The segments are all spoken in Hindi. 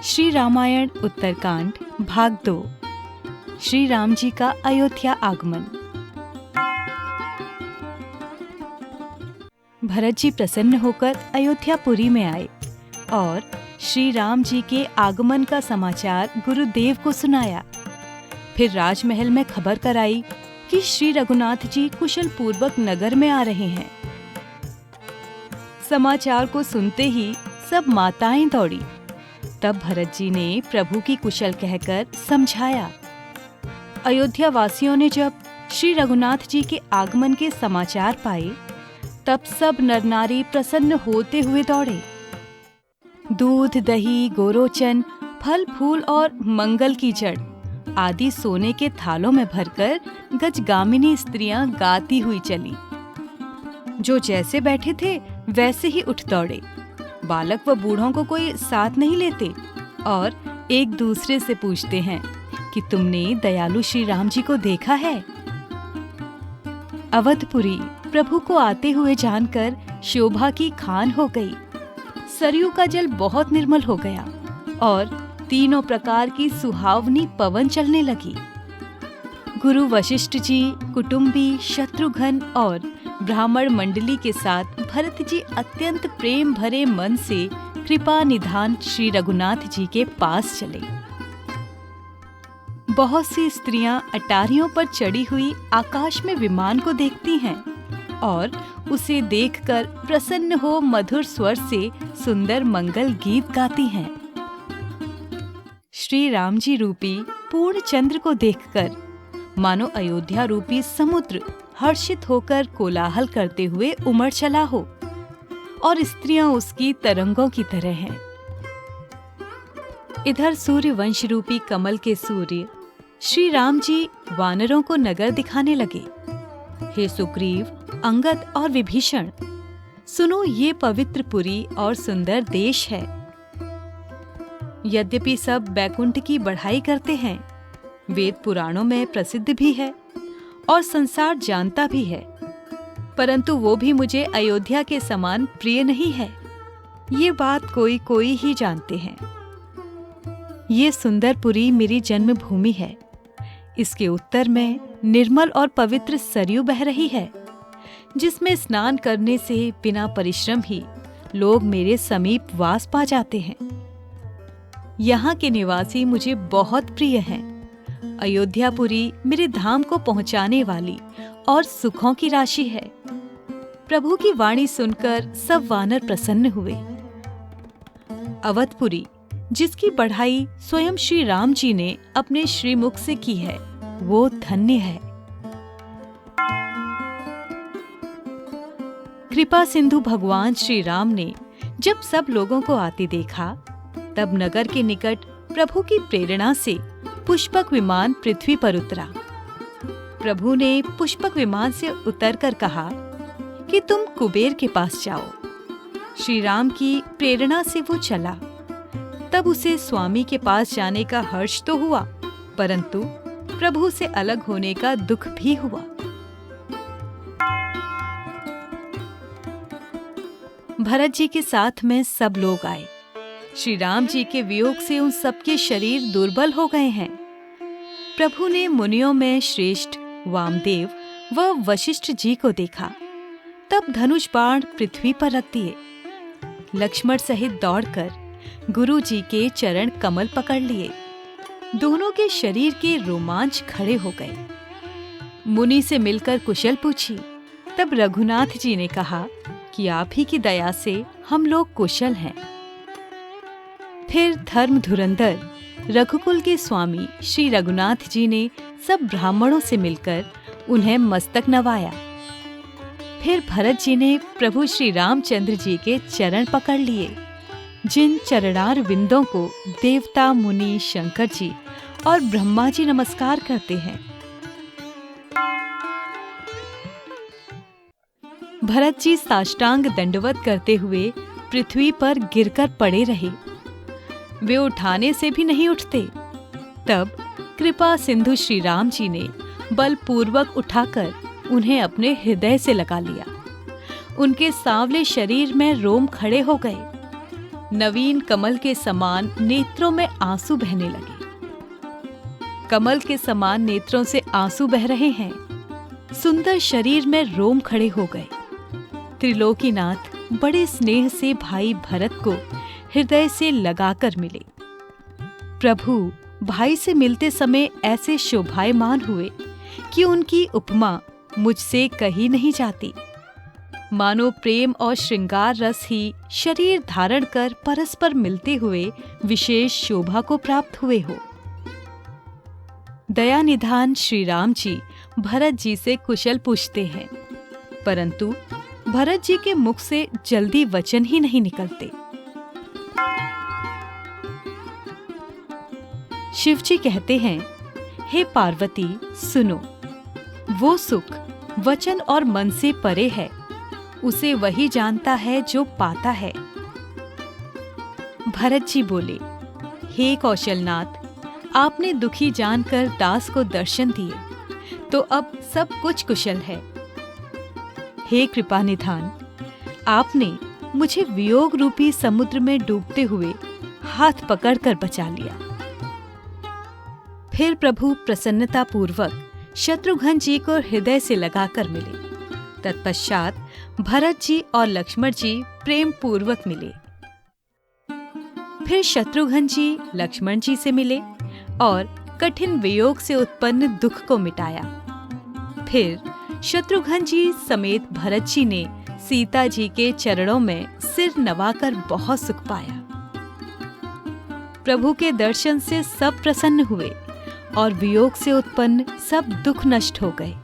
श्री रामायण उत्तरकांड भाग 2। श्री राम जी का अयोध्या आगमन। भरत जी प्रसन्न होकर अयोध्यापुरी में आए और श्री राम जी के आगमन का समाचार गुरुदेव को सुनाया। फिर राजमहल में खबर कराई कि श्री रघुनाथ जी कुशल पूर्वक नगर में आ रहे हैं। समाचार को सुनते ही सब माताएं दौड़ी। तब भरत जी ने प्रभु की कुशल कहकर समझाया। अयोध्या वासियों ने जब श्री रघुनाथ जी के आगमन के समाचार पाए, तब सब नर नारी प्रसन्न होते हुए दौड़े। दूध, दही, गोरोचन, फल फूल और मंगल की जड़ आदि सोने के थालों में भरकर गजगामिनी स्त्रियां गाती हुई चली। जो जैसे बैठे थे वैसे ही उठ दौड़े। बालक व बूढ़ों को कोई साथ नहीं लेते और एक दूसरे से पूछते हैं कि तुमने दयालु श्री राम जी को देखा है। अवधपुरी प्रभु को आते हुए जानकर शोभा की खान हो गई। सरयू का जल बहुत निर्मल हो गया और तीनों प्रकार की सुहावनी पवन चलने लगी। गुरु वशिष्ठ जी, कुटुंबी, शत्रुघ्न और ब्राह्मण मंडली के साथ भरत जी अत्यंत प्रेम भरे मन से कृपा निधान श्री रघुनाथ जी के पास चले। बहुत सी स्त्रियां अटारियों पर चढ़ी हुई आकाश में विमान को देखती हैं और उसे देखकर प्रसन्न हो मधुर स्वर से सुंदर मंगल गीत गाती हैं। श्री राम जी रूपी पूर्ण चंद्र को देखकर मानो अयोध्या रूपी समुद्र हर्षित होकर कोलाहल करते हुए उमड़ चला हो और स्त्रियां उसकी तरंगों की तरह हैं। इधर सूर्य वंश रूपी कमल के सूर्य श्री राम जी वानरों को नगर दिखाने लगे। हे सुग्रीव, अंगद और विभीषण, सुनो, ये पवित्र पुरी और सुंदर देश है। यद्यपि सब बैकुंठ की बढ़ाई करते हैं, वेद पुराणों में प्रसिद्ध भी है और संसार जानता भी है, परंतु वो भी मुझे अयोध्या के समान प्रिय नहीं है। ये बात कोई कोई ही जानते हैं। ये सुंदर पुरी मेरी जन्मभूमि है। इसके उत्तर में निर्मल और पवित्र सरयू बह रही है, जिसमें स्नान करने से बिना परिश्रम ही लोग मेरे समीप वास पा जाते हैं। यहाँ के निवासी मुझे बहुत प्रिय हैं। अयोध्यापुरी मेरे धाम को पहुंचाने वाली और सुखों की राशि है। प्रभु की वाणी सुनकर सब वानर प्रसन्न हुए। अवधपुरी, जिसकी बढ़ाई स्वयं श्री राम जी ने अपने श्रीमुख से की है, वो धन्य है। कृपा सिंधु भगवान श्री राम ने जब सब लोगों को आते देखा, तब नगर के निकट प्रभु की प्रेरणा से पुष्पक विमान पृथ्वी पर उतरा। प्रभु ने पुष्पक विमान से उतरकर कहा कि तुम कुबेर के पास जाओ। श्री राम की प्रेरणा से वो चला। तब उसे स्वामी के पास जाने का हर्ष तो हुआ, परंतु प्रभु से अलग होने का दुख भी हुआ। भरत जी के साथ में सब लोग आए। श्री राम जी के वियोग से उन सबके शरीर दुर्बल हो गए हैं। प्रभु ने मुनियों में श्रेष्ठ वामदेव व वशिष्ठ जी को देखा। तब धनुष बाण पृथ्वी पर रख दिए। लक्ष्मण सहित दौड़कर गुरु जी के चरण कमल पकड़ लिए। दोनों के शरीर के रोमांच खड़े हो गए। मुनि से मिलकर कुशल पूछी। तब रघुनाथ जी ने कहा कि आप ही की दया से हम लोग कुशल हैं। फिर धर्म धुरंधर रघुकुल के स्वामी श्री रघुनाथ जी ने सब ब्राह्मणों से मिलकर उन्हें मस्तक नवाया। फिर भरत जी ने प्रभु श्री रामचंद्र जी के चरण पकड़ लिए, जिन चरणार विंदों को देवता, मुनि, शंकर जी और ब्रह्मा जी नमस्कार करते हैं। भरत जी साष्टांग दंडवत करते हुए पृथ्वी पर गिरकर पड़े रहे। वे उठाने से भी नहीं उठते। तब कृपा सिंधु श्री राम जी ने बलपूर्वक उठाकर उन्हें अपने हृदय से लगा लिया। उनके सांवले शरीर में रोम खड़े हो गए। नवीन कमल के समान नेत्रों में आंसू बहने लगे। कमल के समान नेत्रों से आंसू बह रहे हैं। सुंदर शरीर में रोम खड़े हो गए। त्रिलोकीनाथ बड़े स्नेह से भाई भरत को हृदय से लगाकर मिले। प्रभु भाई से मिलते समय ऐसे शोभायमान हुए कि उनकी उपमा मुझसे कही नहीं जाती। मानो प्रेम और श्रृंगार रस ही शरीर धारण कर परस्पर मिलते हुए विशेष शोभा को प्राप्त हुए हो। दयानिधान श्री राम जी भरत जी से कुशल पूछते हैं, परंतु भरत जी के मुख से जल्दी वचन ही नहीं निकलते। शिव जी कहते हैं, हे पार्वती सुनो, वो सुख वचन और मन से परे है, उसे वही जानता है जो पाता है। भरत जी बोले, हे कौशलनाथ, आपने दुखी जानकर दास को दर्शन दिए, तो अब सब कुछ कुशल है। हे कृपानिधान, आपने मुझे वियोग रूपी समुद्र में डूबते हुए हाथ पकड़कर बचा लिया। फिर प्रभु प्रसन्नता पूर्वक शत्रुघ्न जी को हृदय से लगाकर मिले। तत्पश्चात भरत जी और लक्ष्मण जी प्रेम पूर्वक मिले। फिर शत्रुघ्न जी लक्ष्मण जी से मिले और कठिन वियोग से उत्पन्न दुख को मिटाया। फिर शत्रुघ्न जी समेत भरत जी ने सीता जी के चरणों में सिर नवाकर बहुत सुख पाया। प्रभु के दर्शन से सब प्रसन्न हुए और वियोग से उत्पन्न सब दुख नष्ट हो गए।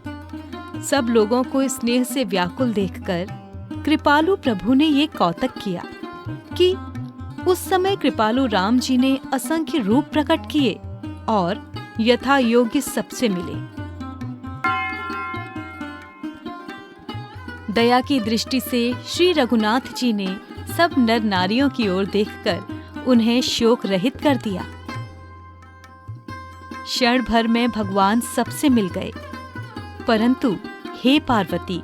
सब लोगों को स्नेह से व्याकुल देखकर कृपालु प्रभु ने ये कौतक किया कि उस समय कृपालु राम जी ने असंख्य रूप प्रकट किए और यथा योग्य सबसे मिले। दया की दृष्टि से श्री रघुनाथ जी ने सब नर नारियों की ओर देखकर उन्हें शोक रहित कर दिया। क्षण भर में भगवान सबसे मिल गए, परंतु हे पार्वती,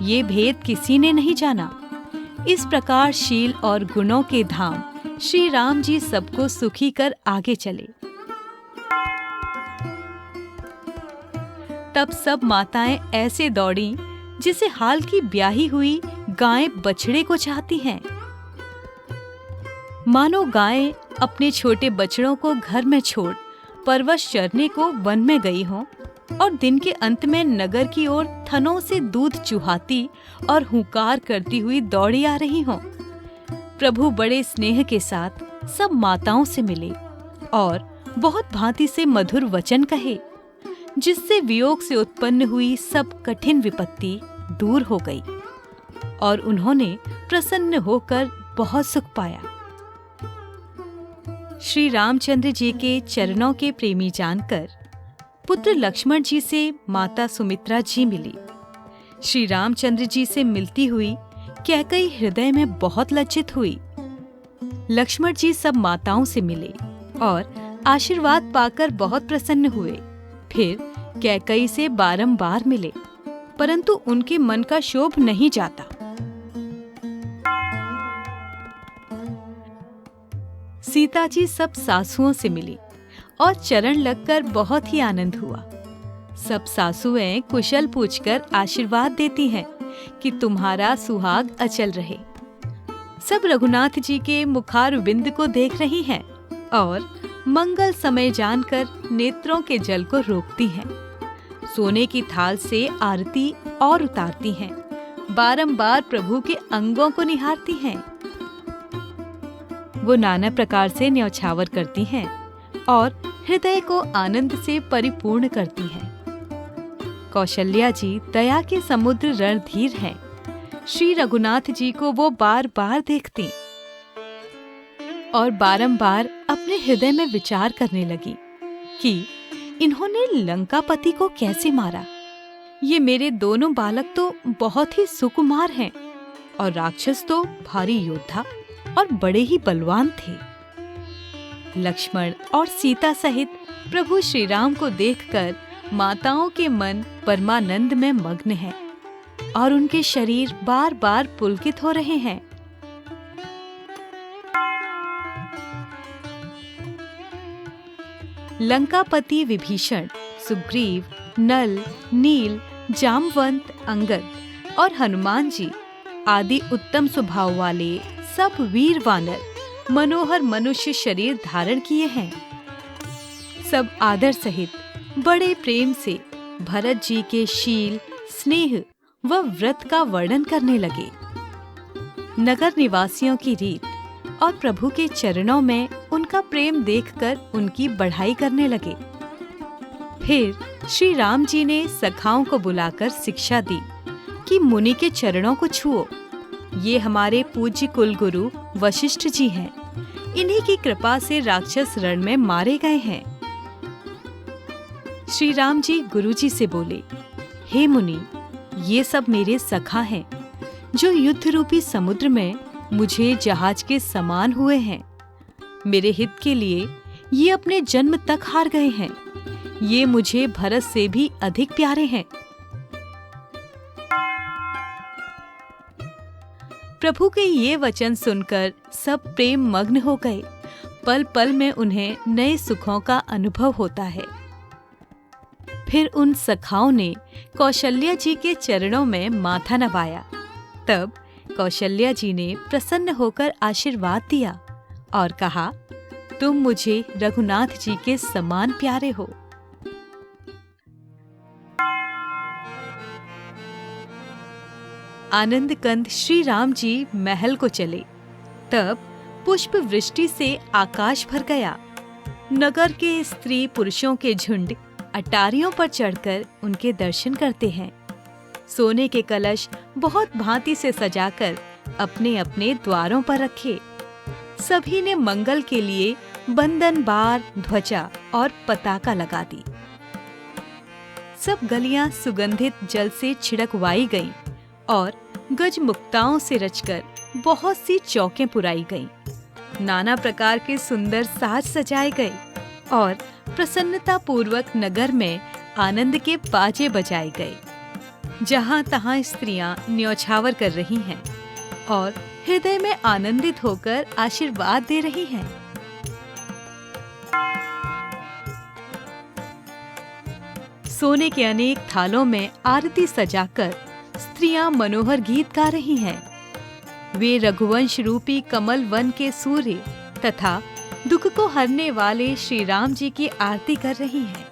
ये भेद किसी ने नहीं जाना। इस प्रकार शील और गुणों के धाम श्री राम जी सबको सुखी कर आगे चले। तब सब माताएं ऐसे दौड़ीं जिसे हाल की ब्याही हुई गायें बछड़े को चाहती हैं। मानो गायें अपने छोटे बछड़ों को घर में छोड़ परवश चरने को वन में गई हों और दिन के अंत में नगर की ओर थनों से दूध चुहाती और हुंकार करती हुई दौड़ी आ रही हों। प्रभु बड़े स्नेह के साथ सब माताओं से मिले और बहुत भांति से मधुर वचन कहे, जिससे वियोग से उत्पन्न हुई सब कठिन विपत्ति दूर हो गई और उन्होंने प्रसन्न होकर बहुत सुख पाया। श्री रामचंद्र जी के चरणों के प्रेमी जानकर पुत्र लक्ष्मण जी से माता सुमित्रा जी मिली। श्री रामचंद्र जी से मिलती हुई कैकेयी हृदय में बहुत लज्जित हुई। लक्ष्मण जी सब माताओं से मिले और आशीर्वाद पाकर बहुत प्रसन्न हुए। फिर कैकेयी से बारंबार मिले, परंतु उनके मन का शोभ नहीं जाता। सीता जी सब सासुओं से मिली और चरण लगकर बहुत ही आनंद हुआ। सब सासुएं कुशल पूछकर आशीर्वाद देती हैं कि तुम्हारा सुहाग अचल रहे। सब रघुनाथ जी के मुखारविंद को देख रही हैं और मंगल समय जानकर नेत्रों के जल को रोकती हैं। सोने की थाल से आरती और उतारती हैं। बारंबार प्रभु के अंगों को निहारती हैं। वो नाना प्रकार से न्यौछावर करती हैं और हृदय को आनंद से परिपूर्ण करती हैं। कौशल्या जी दया के समुद्र रणधीर हैं। श्री रघुनाथ जी को वो बार बार देखती और बारंबार अपने हृदय में विचार करने लगी कि इन्होंने लंकापति को कैसे मारा। ये मेरे दोनों बालक तो बहुत ही सुकुमार हैं और राक्षस तो भारी योद्धा और बड़े ही बलवान थे। लक्ष्मण और सीता सहित प्रभु श्री राम को देखकर माताओं के मन परमानंद में मग्न है और उनके शरीर बार बार पुलकित हो रहे हैं। लंकापति विभीषण, सुग्रीव, नल, नील, जामवंत, अंगद और हनुमान जी आदि उत्तम स्वभाव वाले सब वीर वानर मनोहर मनुष्य शरीर धारण किए हैं। सब आदर सहित बड़े प्रेम से भरत जी के शील, स्नेह व व्रत का वर्णन करने लगे। नगर निवासियों की रीत और प्रभु के चरणों में उनका प्रेम देखकर उनकी बढ़ाई करने लगे। फिर श्री राम जी ने सखाओं को बुलाकर शिक्षा दी कि मुनि के चरणों को छुओ। ये हमारे पूज्य कुलगुरु वशिष्ठ जी हैं। इन्हीं की कृपा से राक्षस रण में मारे गए हैं। श्री राम जी गुरु जी से बोले, हे मुनि, ये सब मेरे सखा हैं जो युद्ध रूपी समुद्र में मुझे जहाज के समान हुए हैं। मेरे हित के लिए ये अपने जन्म तक हार गए हैं। ये मुझे भरत से भी अधिक प्यारे हैं। प्रभु के ये वचन सुनकर सब प्रेम मग्न हो गए। पल पल में उन्हें नए सुखों का अनुभव होता है। फिर उन सखाओं ने कौशल्या जी के चरणों में माथा नवाया। तब कौशल्या जी ने प्रसन्न होकर आशीर्वाद दिया और कहा, तुम मुझे रघुनाथ जी के समान प्यारे हो। आनंद कंद श्री राम जी महल को चले। तब पुष्प वृष्टि से आकाश भर गया। नगर के स्त्री पुरुषों के झुंड अटारियों पर चढ़कर उनके दर्शन करते हैं। सोने के कलश बहुत भांति से सजाकर अपने अपने द्वारों पर रखे। सभी ने मंगल के लिए बंधन, बार, ध्वजा और पताका लगा दी। सब गलियां सुगंधित जल से छिड़कवाई गईं और गज मुक्ताओं से रचकर बहुत सी चौकें पुराई गईं। नाना प्रकार के सुंदर साज सजाए गए और प्रसन्नता पूर्वक नगर में आनंद के बाजे बजाए गए। जहां तहां स्त्रियां न्यौछावर कर रही हैं और हृदय में आनंदित होकर आशीर्वाद दे रही हैं। सोने के अनेक थालों में आरती सजाकर स्त्रियां मनोहर गीत गा रही हैं। वे रघुवंश रूपी कमल वन के सूर्य तथा दुख को हरने वाले श्री राम जी की आरती कर रही हैं।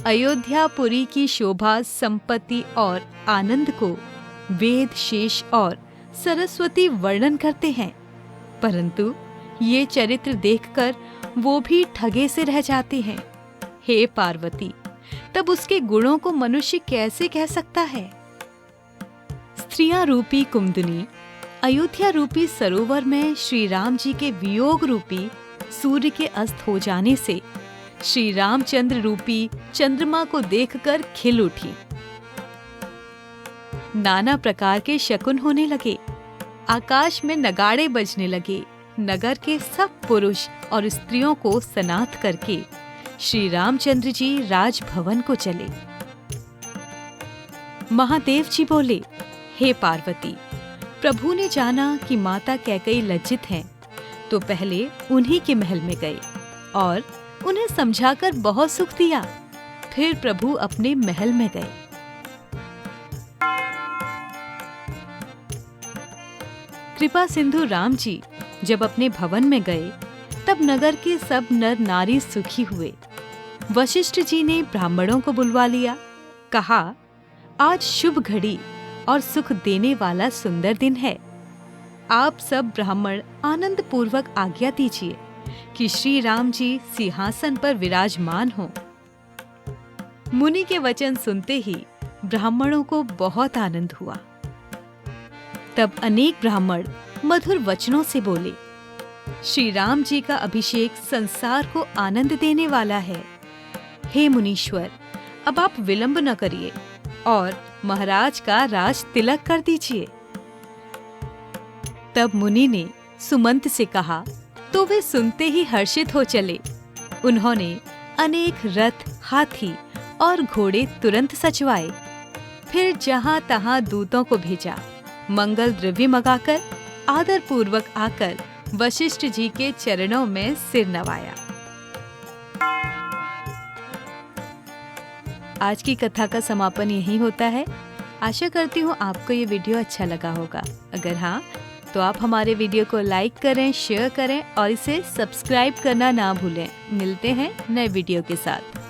अयोध्यापुरी की शोभा, संपत्ति और आनंद को वेद, शेष और सरस्वती वर्णन करते हैं, परंतु ये चरित्र देखकर वो भी ठगे से रह जाते हैं। हे पार्वती, तब उसके गुणों को मनुष्य कैसे कह सकता है? स्त्रियां रूपी कुमुदिनी अयोध्या रूपी सरोवर में श्री राम जी के वियोग रूपी सूर्य के अस्त हो जाने से श्री रामचंद्र रूपी चंद्रमा को देखकर खिल उठी। नाना प्रकार के शकुन होने लगे। आकाश में नगाड़े बजने लगे। नगर के सब पुरुष और स्त्रियों को सनाथ करके श्री रामचंद्र जी राजभवन को चले। महादेव जी बोले, हे पार्वती, प्रभु ने जाना कि माता कैकेयी लज्जित हैं, तो पहले उन्हीं के महल में गए और उन्हें समझाकर बहुत सुख दिया। फिर प्रभु अपने महल में गए। कृपा सिंधु राम जी जब अपने भवन में गए, तब नगर के सब नर नारी सुखी हुए। वशिष्ठ जी ने ब्राह्मणों को बुलवा लिया। कहा, आज शुभ घड़ी और सुख देने वाला सुंदर दिन है। आप सब ब्राह्मण आनंद पूर्वक आज्ञा दीजिए कि श्री राम जी सिंहासन पर विराजमान हों। मुनि के वचन सुनते ही ब्राह्मणों को बहुत आनंद हुआ। तब अनेक ब्राह्मण मधुर वचनों से बोले, श्री राम जी का अभिषेक संसार को आनंद देने वाला है। हे मुनीश्वर, अब आप विलंब न करिए और महाराज का राज तिलक कर दीजिए। तब मुनि ने सुमंत से कहा, तो वे सुनते ही हर्षित हो चले। उन्होंने अनेक रथ, हाथी और घोड़े तुरंत सचवाए। फिर जहां तहां दूतों को भेजा। मंगल द्रव्य मंगाकर आदर पूर्वक आकर वशिष्ठ जी के चरणों में सिर नवाया। आज की कथा का समापन यही होता है। आशा करती हूँ आपको ये वीडियो अच्छा लगा होगा। अगर हाँ, तो आप हमारे वीडियो को लाइक करें, शेयर करें और इसे सब्सक्राइब करना ना भूलें। मिलते हैं नए वीडियो के साथ।